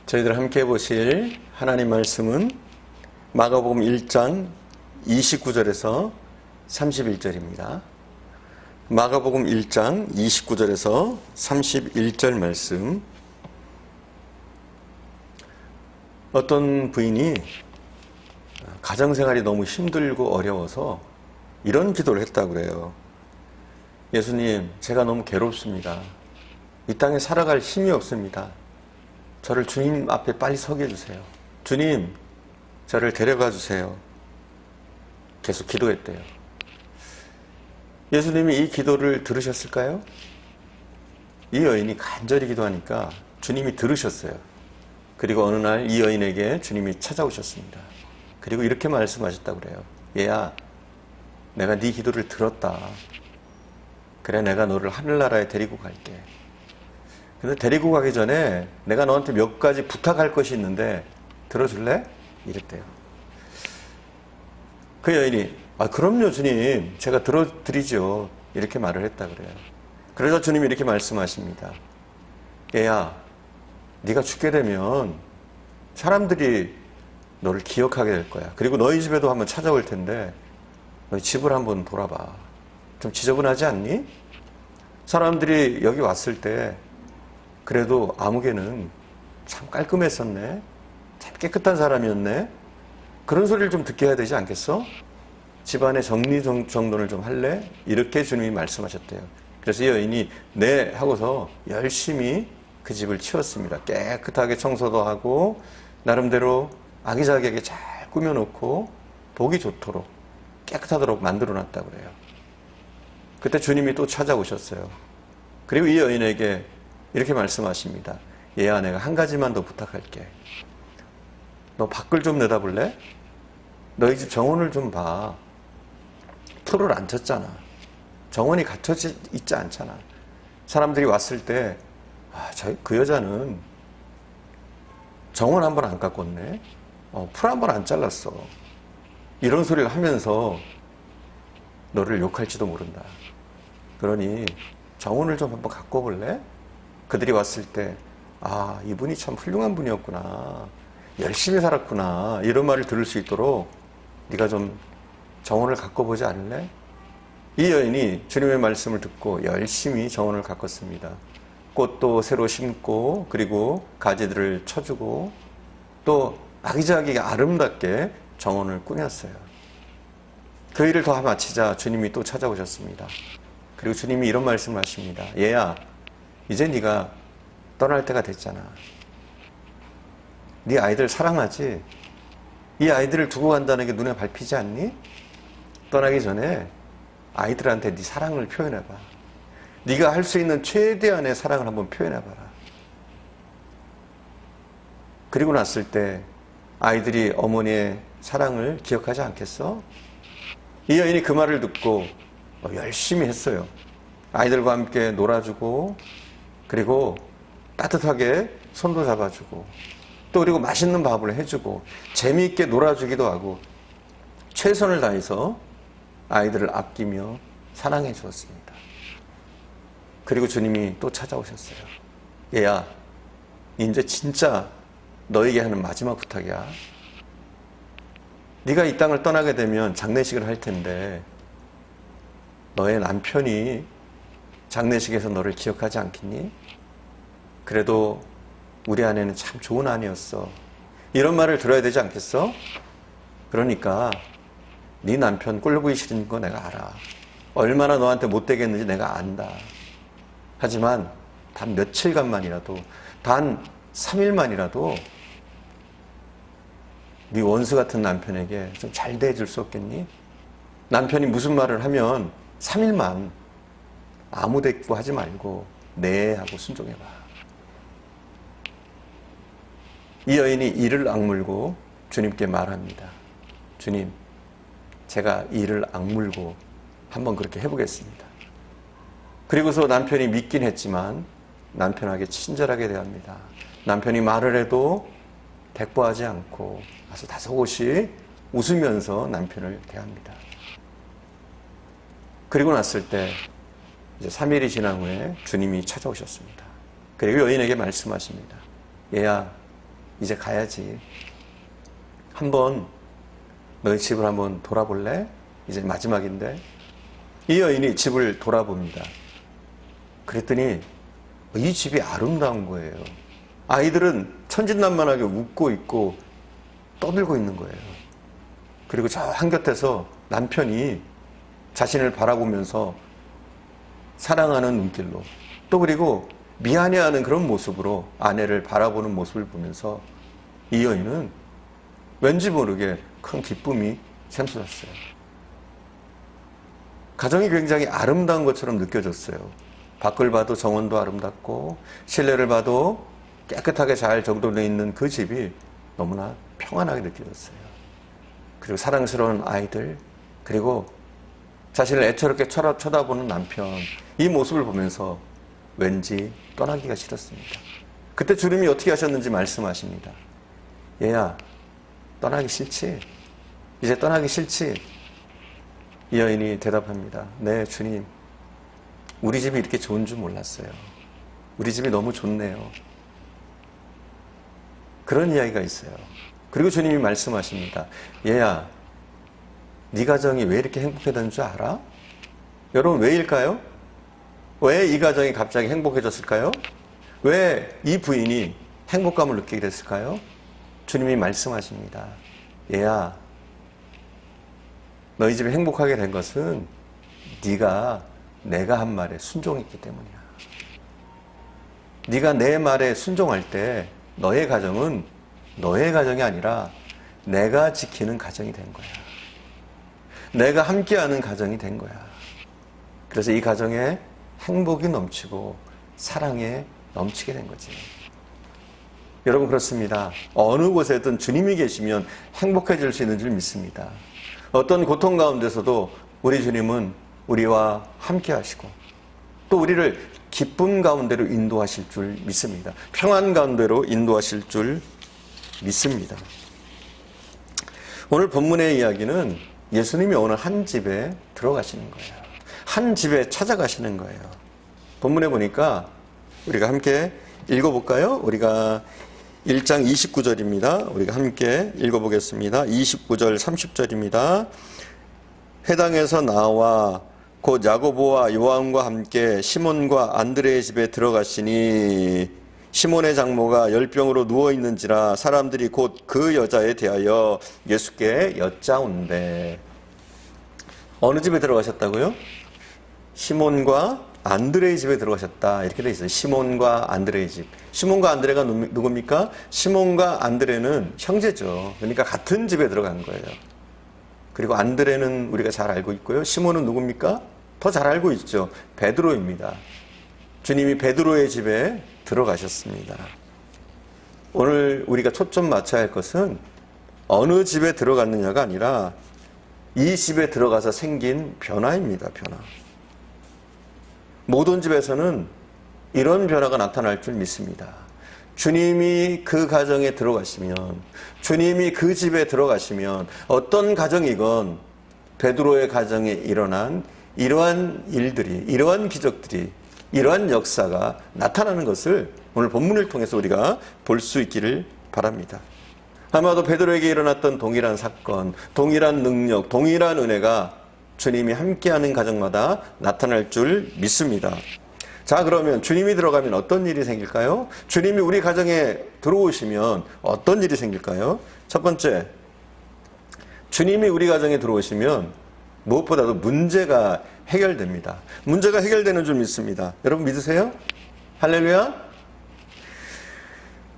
저희들 함께 보실 하나님 말씀은 마가복음 1장 29절에서 31절입니다. 마가복음 1장 29절에서 31절 말씀. 어떤 부인이 가정생활이 너무 힘들고 어려워서 이런 기도를 했다고 그래요. 예수님, 제가 너무 괴롭습니다. 이 땅에 살아갈 힘이 없습니다. 저를 주님 앞에 빨리 서게 해주세요. 주님, 저를 데려가 주세요. 계속 기도했대요. 예수님이 이 기도를 들으셨을까요? 이 여인이 간절히 기도하니까 주님이 들으셨어요. 그리고 어느 날 이 여인에게 주님이 찾아오셨습니다. 그리고 이렇게 말씀하셨다고 그래요. 얘야, 내가 네 기도를 들었다. 그래, 내가 너를 하늘나라에 데리고 갈게. 근데 데리고 가기 전에 내가 너한테 몇 가지 부탁할 것이 있는데 들어줄래? 이랬대요. 그 여인이 그럼요 주님, 제가 들어드리죠. 이렇게 말을 했다 그래요. 그래서 주님이 이렇게 말씀하십니다. 얘야, 네가 죽게 되면 사람들이 너를 기억하게 될 거야. 그리고 너희 집에도 한번 찾아올 텐데 너희 집을 한번 돌아봐. 좀 지저분하지 않니? 사람들이 여기 왔을 때 그래도 아무개는 참 깔끔했었네. 참 깨끗한 사람이었네. 그런 소리를 좀 듣게 해야 되지 않겠어? 집안의 정리정돈을 좀 할래? 이렇게 주님이 말씀하셨대요. 그래서 이 여인이 네 하고서 열심히 그 집을 치웠습니다. 깨끗하게 청소도 하고 나름대로 아기자기하게 잘 꾸며놓고 보기 좋도록 깨끗하도록 만들어놨다고 그래요. 그때 주님이 또 찾아오셨어요. 그리고 이 여인에게 이렇게 말씀하십니다. 얘야, 내가 한 가지만 더 부탁할게. 너 밖을 좀 내다볼래? 너희 집 정원을 좀 봐. 풀을 안 쳤잖아. 정원이 갇혀져 있지 않잖아. 사람들이 왔을 때 그 여자는 정원 한 번 안 깎았네. 풀 한 번 안 잘랐어. 이런 소리를 하면서 너를 욕할지도 모른다. 그러니 정원을 좀 한번 가꿔볼래? 그들이 왔을 때 이분이 참 훌륭한 분이었구나. 열심히 살았구나. 이런 말을 들을 수 있도록 네가 좀 정원을 가꿔보지 않을래? 이 여인이 주님의 말씀을 듣고 열심히 정원을 가꿨습니다. 꽃도 새로 심고 그리고 가지들을 쳐주고 또 아기자기하게 아름답게 정원을 꾸몄어요. 그 일을 다 마치자 주님이 또 찾아오셨습니다. 그리고 주님이 이런 말씀을 하십니다. 얘야, 이제 네가 떠날 때가 됐잖아. 네 아이들 사랑하지? 이 아이들을 두고 간다는 게 눈에 밟히지 않니? 떠나기 전에 아이들한테 네 사랑을 표현해봐. 네가 할 수 있는 최대한의 사랑을 한번 표현해봐라. 그리고 났을 때 아이들이 어머니의 사랑을 기억하지 않겠어? 이 여인이 그 말을 듣고 열심히 했어요. 아이들과 함께 놀아주고 그리고 따뜻하게 손도 잡아주고 또 그리고 맛있는 밥을 해주고 재미있게 놀아주기도 하고 최선을 다해서 아이들을 아끼며 사랑해 주었습니다. 그리고 주님이 또 찾아오셨어요. 얘야, 이제 진짜 너에게 하는 마지막 부탁이야. 네가 이 땅을 떠나게 되면 장례식을 할 텐데 너의 남편이 장례식에서 너를 기억하지 않겠니? 그래도 우리 아내는 참 좋은 아내였어. 이런 말을 들어야 되지 않겠어? 그러니까 네 남편 꼴 보기 싫은 거 내가 알아. 얼마나 너한테 못되겠는지 내가 안다. 하지만 단 며칠간만이라도 단 3일만이라도 네 원수 같은 남편에게 좀 잘 대해줄 수 없겠니? 남편이 무슨 말을 하면 3일만 아무 대꾸 하지 말고 네 하고 순종해봐. 이 여인이 이를 악물고 주님께 말합니다. 주님, 제가 이를 악물고 한번 그렇게 해보겠습니다. 그리고서 남편이 믿긴 했지만 남편에게 친절하게 대합니다. 남편이 말을 해도 대꾸하지 않고 아주 다소곳이 웃으면서 남편을 대합니다. 그리고 났을 때 이제 3일이 지난 후에 주님이 찾아오셨습니다. 그리고 여인에게 말씀하십니다. 얘야, 이제 가야지. 한번 너희 집을 한번 돌아볼래? 이제 마지막인데. 이 여인이 집을 돌아봅니다. 그랬더니 이 집이 아름다운 거예요. 아이들은 천진난만하게 웃고 있고 떠들고 있는 거예요. 그리고 저 한곁에서 남편이 자신을 바라보면서 사랑하는 눈길로, 또 그리고 미안해하는 그런 모습으로 아내를 바라보는 모습을 보면서 이 여인은 왠지 모르게 큰 기쁨이 샘솟았어요. 가정이 굉장히 아름다운 것처럼 느껴졌어요. 밖을 봐도 정원도 아름답고 실내를 봐도 깨끗하게 잘 정돈되어 있는 그 집이 너무나 평안하게 느껴졌어요. 그리고 사랑스러운 아이들, 그리고 자신을 애처롭게 쳐다보는 남편, 이 모습을 보면서 왠지 떠나기가 싫었습니다. 그때 주님이 어떻게 하셨는지 말씀하십니다. 얘야, 떠나기 싫지? 이제 떠나기 싫지? 이 여인이 대답합니다. 네, 주님. 우리 집이 이렇게 좋은 줄 몰랐어요. 우리 집이 너무 좋네요. 그런 이야기가 있어요. 그리고 주님이 말씀하십니다. 얘야, 네 가정이 왜 이렇게 행복해졌는 줄 알아? 여러분, 왜일까요? 왜 이 가정이 갑자기 행복해졌을까요? 왜 이 부인이 행복감을 느끼게 됐을까요? 주님이 말씀하십니다. 얘야, 너희 집이 행복하게 된 것은 네가 내가 한 말에 순종했기 때문이야. 네가 내 말에 순종할 때 너의 가정은 너의 가정이 아니라 내가 지키는 가정이 된 거야. 내가 함께하는 가정이 된 거야. 그래서 이 가정에 행복이 넘치고 사랑에 넘치게 된 거지. 여러분, 그렇습니다. 어느 곳에든 주님이 계시면 행복해질 수 있는 줄 믿습니다. 어떤 고통 가운데서도 우리 주님은 우리와 함께 하시고 또 우리를 기쁨 가운데로 인도하실 줄 믿습니다. 평안 가운데로 인도하실 줄 믿습니다. 오늘 본문의 이야기는 예수님이 어느 한 집에 들어가시는 거예요. 한 집에 찾아가시는 거예요. 본문에 보니까 우리가 함께 읽어볼까요? 우리가 1장 29절입니다. 우리가 함께 읽어보겠습니다. 29절 30절입니다. 회당에서 나와 곧 야고보와 요한과 함께 시몬과 안드레의 집에 들어가시니 시몬의 장모가 열병으로 누워있는지라 사람들이 곧 그 여자에 대하여 예수께 여짜온대. 어느 집에 들어가셨다고요? 시몬과 안드레의 집에 들어가셨다. 이렇게 되어 있어요. 시몬과 안드레의 집. 시몬과 안드레가 누굽니까? 시몬과 안드레는 형제죠. 그러니까 같은 집에 들어간 거예요. 그리고 안드레는 우리가 잘 알고 있고요. 시몬은 누굽니까? 더 잘 알고 있죠. 베드로입니다. 주님이 베드로의 집에 들어가셨습니다. 오늘 우리가 초점 맞춰야 할 것은 어느 집에 들어갔느냐가 아니라 이 집에 들어가서 생긴 변화입니다. 변화. 모든 집에서는 이런 변화가 나타날 줄 믿습니다. 주님이 그 가정에 들어가시면, 주님이 그 집에 들어가시면 어떤 가정이건 베드로의 가정에 일어난 이러한 일들이, 이러한 기적들이, 이러한 역사가 나타나는 것을 오늘 본문을 통해서 우리가 볼 수 있기를 바랍니다. 아마도 베드로에게 일어났던 동일한 사건, 동일한 능력, 동일한 은혜가 주님이 함께하는 가정마다 나타날 줄 믿습니다. 자, 그러면 주님이 들어가면 어떤 일이 생길까요? 주님이 우리 가정에 들어오시면 어떤 일이 생길까요? 첫 번째, 주님이 우리 가정에 들어오시면 무엇보다도 문제가 해결됩니다. 문제가 해결되는 줄 믿습니다. 여러분 믿으세요? 할렐루야?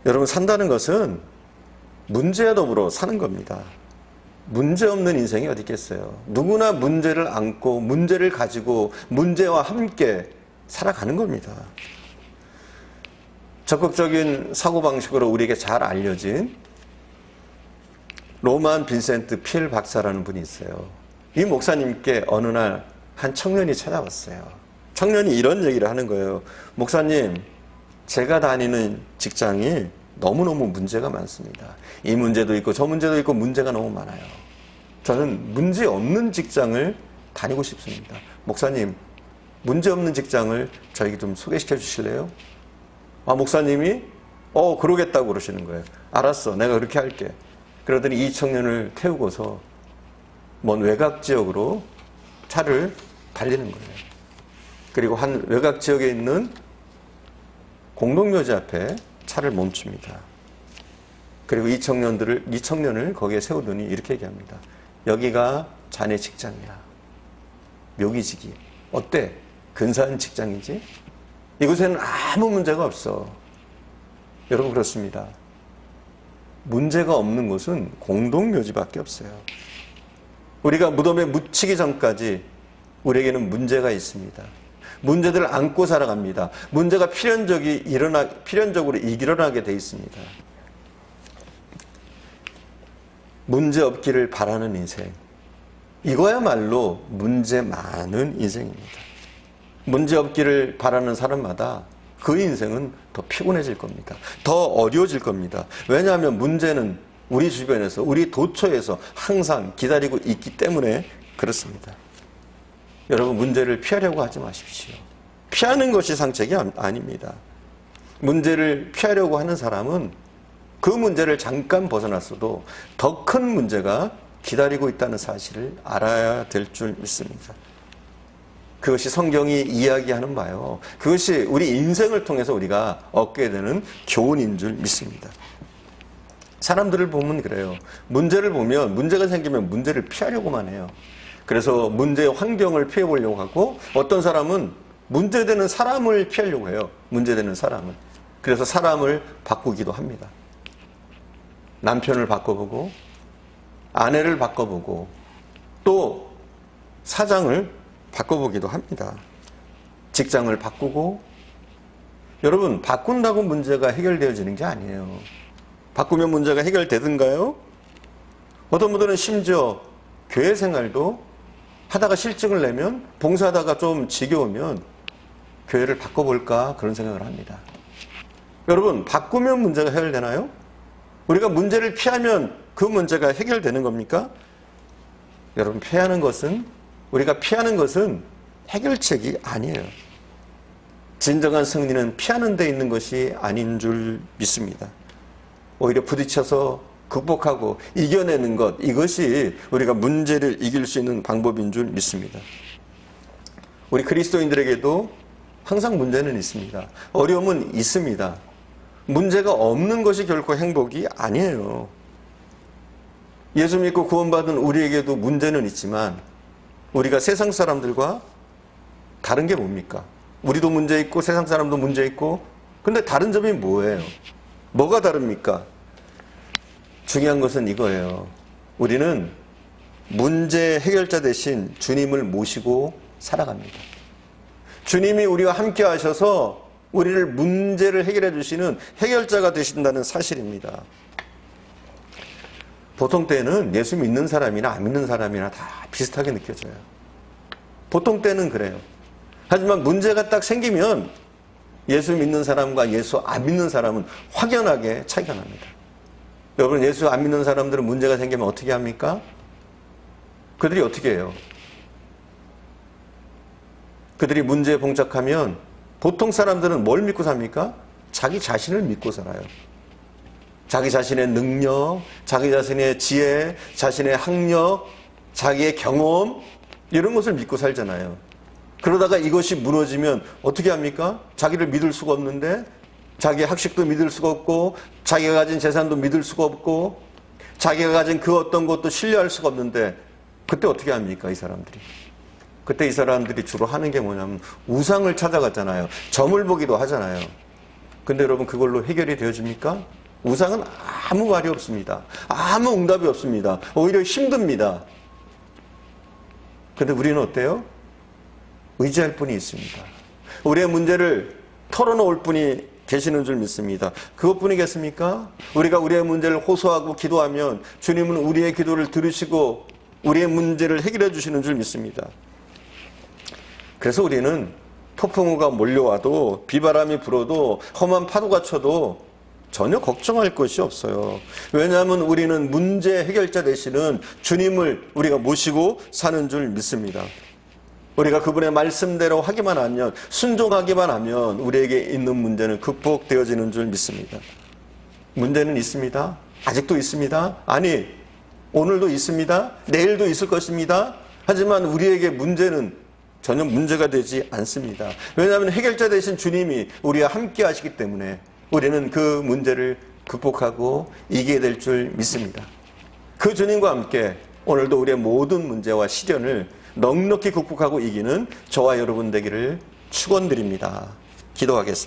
여러분, 산다는 것은 문제와 더불어 사는 겁니다. 문제 없는 인생이 어디 있겠어요? 누구나 문제를 안고 문제를 가지고 문제와 함께 살아가는 겁니다. 적극적인 사고방식으로 우리에게 잘 알려진 로만 빈센트 필 박사라는 분이 있어요. 이 목사님께 어느 날 한 청년이 찾아왔어요. 청년이 이런 얘기를 하는 거예요. 목사님, 제가 다니는 직장이 너무너무 문제가 많습니다. 이 문제도 있고 저 문제도 있고 문제가 너무 많아요. 저는 문제 없는 직장을 다니고 싶습니다. 목사님, 문제 없는 직장을 저에게 좀 소개시켜 주실래요? 아, 목사님이 그러겠다고 그러시는 거예요. 알았어, 내가 그렇게 할게. 그러더니 이 청년을 태우고서 먼 외곽 지역으로 차를 달리는 거예요. 그리고 한 외곽 지역에 있는 공동묘지 앞에 차를 멈춥니다. 그리고 이 청년을 거기에 세우더니 이렇게 얘기합니다. 여기가 자네 직장이야. 묘기직이. 어때? 근사한 직장이지? 이곳에는 아무 문제가 없어. 여러분, 그렇습니다. 문제가 없는 곳은 공동묘지밖에 없어요. 우리가 무덤에 묻히기 전까지 우리에게는 문제가 있습니다. 문제들을 안고 살아갑니다. 문제가 필연적으로 일어나게 돼 있습니다. 문제 없기를 바라는 인생. 이거야말로 문제 많은 인생입니다. 문제 없기를 바라는 사람마다 그 인생은 더 피곤해질 겁니다. 더 어려워질 겁니다. 왜냐하면 문제는 우리 주변에서, 우리 도처에서 항상 기다리고 있기 때문에 그렇습니다. 여러분, 문제를 피하려고 하지 마십시오. 피하는 것이 상책이 아닙니다. 문제를 피하려고 하는 사람은 그 문제를 잠깐 벗어났어도 더 큰 문제가 기다리고 있다는 사실을 알아야 될 줄 믿습니다. 그것이 성경이 이야기하는 바요. 그것이 우리 인생을 통해서 우리가 얻게 되는 교훈인 줄 믿습니다. 사람들을 보면 그래요. 문제를 보면, 문제가 생기면 문제를 피하려고만 해요. 그래서 문제의 환경을 피해보려고 하고, 어떤 사람은 문제되는 사람을 피하려고 해요. 문제되는 사람을. 그래서 사람을 바꾸기도 합니다. 남편을 바꿔보고, 아내를 바꿔보고, 또 사장을 바꿔보기도 합니다. 직장을 바꾸고. 여러분, 바꾼다고 문제가 해결되어지는 게 아니에요. 바꾸면 문제가 해결되든가요? 어떤 분들은 심지어 교회 생활도 하다가 실증을 내면, 봉사하다가 좀 지겨우면 교회를 바꿔볼까 그런 생각을 합니다. 여러분, 바꾸면 문제가 해결되나요? 우리가 문제를 피하면 그 문제가 해결되는 겁니까? 여러분, 우리가 피하는 것은 해결책이 아니에요. 진정한 승리는 피하는 데 있는 것이 아닌 줄 믿습니다. 오히려 부딪혀서 극복하고 이겨내는 것, 이것이 우리가 문제를 이길 수 있는 방법인 줄 믿습니다. 우리 그리스도인들에게도 항상 문제는 있습니다. 어려움은 있습니다. 문제가 없는 것이 결코 행복이 아니에요. 예수 믿고 구원받은 우리에게도 문제는 있지만 우리가 세상 사람들과 다른 게 뭡니까? 우리도 문제 있고 세상 사람도 문제 있고, 근데 다른 점이 뭐예요? 뭐가 다릅니까? 중요한 것은 이거예요. 우리는 문제 해결자 대신 주님을 모시고 살아갑니다. 주님이 우리와 함께 하셔서 우리를 문제를 해결해 주시는 해결자가 되신다는 사실입니다. 보통 때는 예수 믿는 사람이나 안 믿는 사람이나 다 비슷하게 느껴져요. 보통 때는 그래요. 하지만 문제가 딱 생기면 예수 믿는 사람과 예수 안 믿는 사람은 확연하게 차이가 납니다. 여러분, 예수 안 믿는 사람들은 문제가 생기면 어떻게 합니까? 그들이 어떻게 해요? 그들이 문제에 봉착하면 보통 사람들은 뭘 믿고 삽니까? 자기 자신을 믿고 살아요. 자기 자신의 능력, 자기 자신의 지혜, 자신의 학력, 자기의 경험, 이런 것을 믿고 살잖아요. 그러다가 이것이 무너지면 어떻게 합니까? 자기를 믿을 수가 없는데, 자기의 학식도 믿을 수가 없고, 자기가 가진 재산도 믿을 수가 없고, 자기가 가진 그 어떤 것도 신뢰할 수가 없는데, 그때 어떻게 합니까, 이 사람들이? 그때 이 사람들이 주로 하는 게 뭐냐면 우상을 찾아갔잖아요. 점을 보기도 하잖아요. 근데 여러분, 그걸로 해결이 되어집니까? 우상은 아무 말이 없습니다. 아무 응답이 없습니다. 오히려 힘듭니다. 근데 우리는 어때요? 의지할 분이 있습니다. 우리의 문제를 털어놓을 분이 계시는 줄 믿습니다. 그것뿐이겠습니까? 우리가 우리의 문제를 호소하고 기도하면 주님은 우리의 기도를 들으시고 우리의 문제를 해결해 주시는 줄 믿습니다. 그래서 우리는 폭풍우가 몰려와도, 비바람이 불어도, 험한 파도가 쳐도 전혀 걱정할 것이 없어요. 왜냐하면 우리는 문제 해결자 되시는 주님을 우리가 모시고 사는 줄 믿습니다. 우리가 그분의 말씀대로 하기만 하면, 순종하기만 하면 우리에게 있는 문제는 극복되어지는 줄 믿습니다. 문제는 있습니다. 아직도 있습니다. 아니, 오늘도 있습니다. 내일도 있을 것입니다. 하지만 우리에게 문제는 전혀 문제가 되지 않습니다. 왜냐하면 해결자 되신 주님이 우리와 함께 하시기 때문에 우리는 그 문제를 극복하고 이기게 될 줄 믿습니다. 그 주님과 함께 오늘도 우리의 모든 문제와 시련을 넉넉히 극복하고 이기는 저와 여러분 되기를 축원드립니다. 기도하겠습니다.